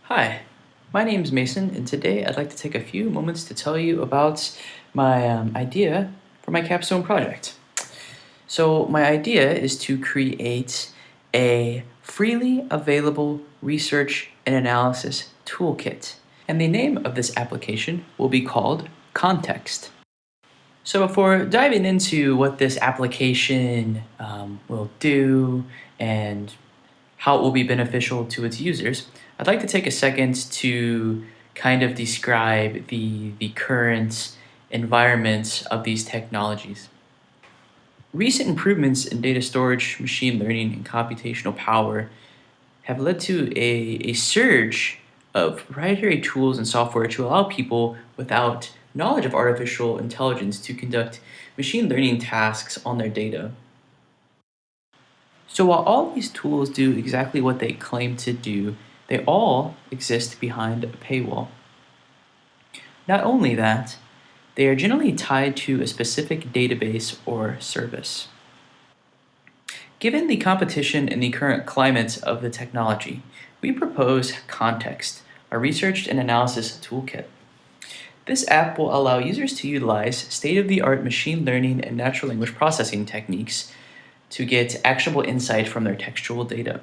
Hi, my name is Mason, and today I'd like to take a few moments to tell you about my idea for my capstone project. So, my idea is to create a freely available research and analysis toolkit, and the name of this application will be called conText. So, before diving into what this application will do and how it will be beneficial to its users, I'd like to take a second to kind of describe the current environment of these technologies. Recent improvements in data storage, machine learning, and computational power have led to a surge of proprietary tools and software to allow people without knowledge of artificial intelligence to conduct machine learning tasks on their data. So while all these tools do exactly what they claim to do, they all exist behind a paywall. Not only that, they are generally tied to a specific database or service. Given the competition and the current climate of the technology, we propose conText, a research and analysis toolkit. This app will allow users to utilize state-of-the-art machine learning and natural language processing techniques to get actionable insight from their textual data.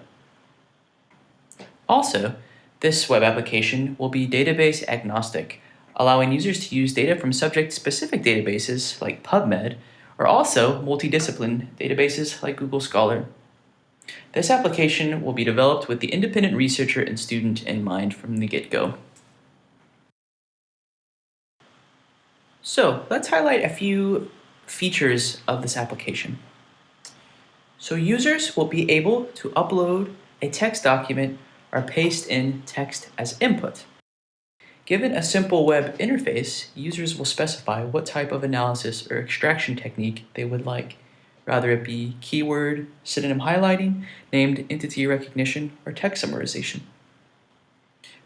Also, this web application will be database agnostic, allowing users to use data from subject-specific databases like PubMed, or also multidiscipline databases like Google Scholar. This application will be developed with the independent researcher and student in mind from the get-go. So, let's highlight a few features of this application. So users will be able to upload a text document or paste in text as input. Given a simple web interface, users will specify what type of analysis or extraction technique they would like, rather it be keyword, synonym highlighting, named entity recognition, or text summarization.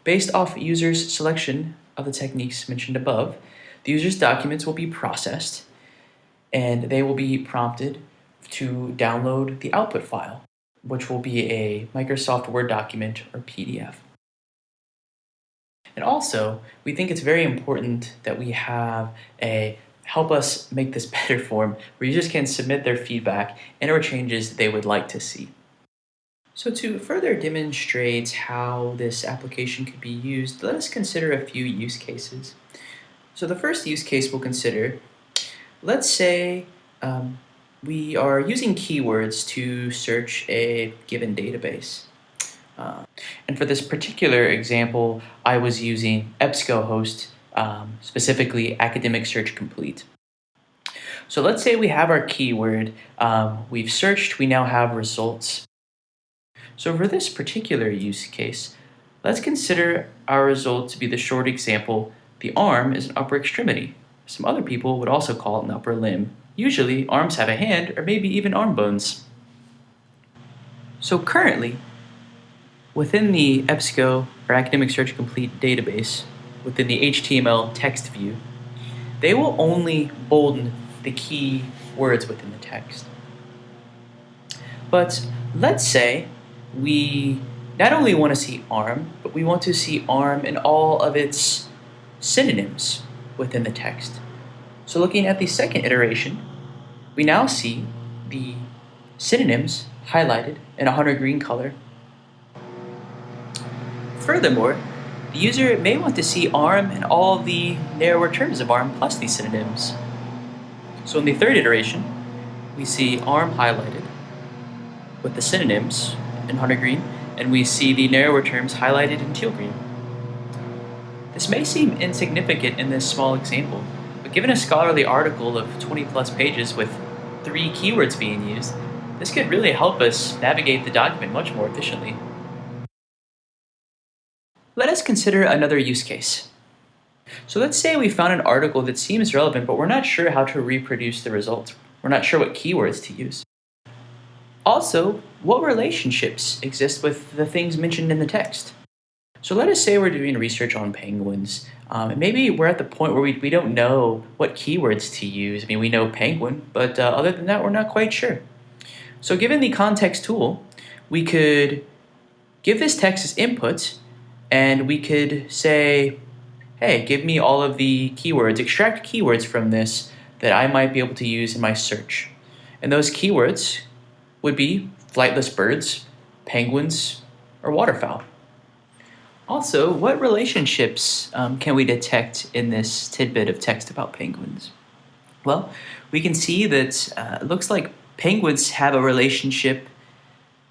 Based off users' selection of the techniques mentioned above, the user's documents will be processed and they will be prompted to download the output file, which will be a Microsoft Word document or PDF. And also, we think it's very important that we have a help us make this better form where users can submit their feedback and or changes they would like to see. So to further demonstrate how this application could be used, let us consider a few use cases. So the first use case we'll consider, let's say we are using keywords to search a given database. And for this particular example, I was using EBSCOhost, specifically Academic Search Complete. So let's say we have our keyword, we've searched, we now have results. So for this particular use case, let's consider our result to be the short example, the arm is an upper extremity. Some other people would also call it an upper limb. Usually, arms have a hand or maybe even arm bones. So currently, within the EBSCO or Academic Search Complete database, within the HTML text view, they will only bolden the key words within the text. But let's say we not only want to see arm, but we want to see arm in all of its synonyms within the text. So looking at the second iteration, we now see the synonyms highlighted in a hunter green color. Furthermore, the user may want to see arm and all the narrower terms of arm plus these synonyms. So in the third iteration, we see arm highlighted with the synonyms in hunter green, and we see the narrower terms highlighted in teal green. This may seem insignificant in this small example, but given a scholarly article of 20 plus pages with 3 keywords being used, this could really help us navigate the document much more efficiently. Let us consider another use case. So let's say we found an article that seems relevant, but we're not sure how to reproduce the results. We're not sure what keywords to use. Also, what relationships exist with the things mentioned in the text? So let us say we're doing research on penguins, and maybe we're at the point where we don't know what keywords to use. I mean, we know penguin, but other than that, we're not quite sure. So given the conText tool, we could give this text as input, And we could say, hey, give me all of the keywords, extract keywords from this that I might be able to use in my search. And those keywords would be flightless birds, penguins, or waterfowl. Also, what relationships can we detect in this tidbit of text about penguins? Well, we can see that it looks like penguins have a relationship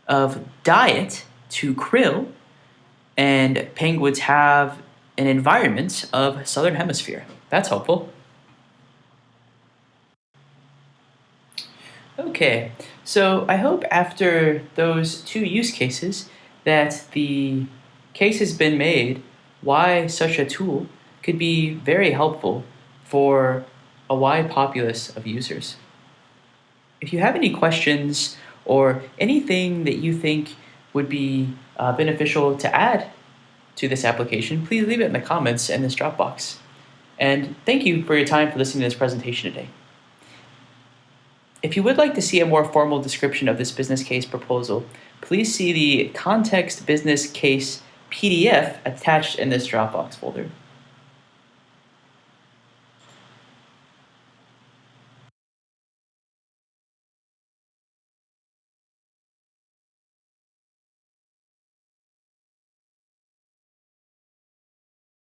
of diet to krill, and penguins have an environment of southern hemisphere. That's helpful. Okay, so I hope after those two use cases that the case has been made why such a tool could be very helpful for a wide populace of users. If you have any questions or anything that you think would be beneficial to add to this application, please leave it in the comments in this Dropbox. And thank you for your time for listening to this presentation today. If you would like to see a more formal description of this business case proposal, please see the conText business case PDF attached in this Dropbox folder.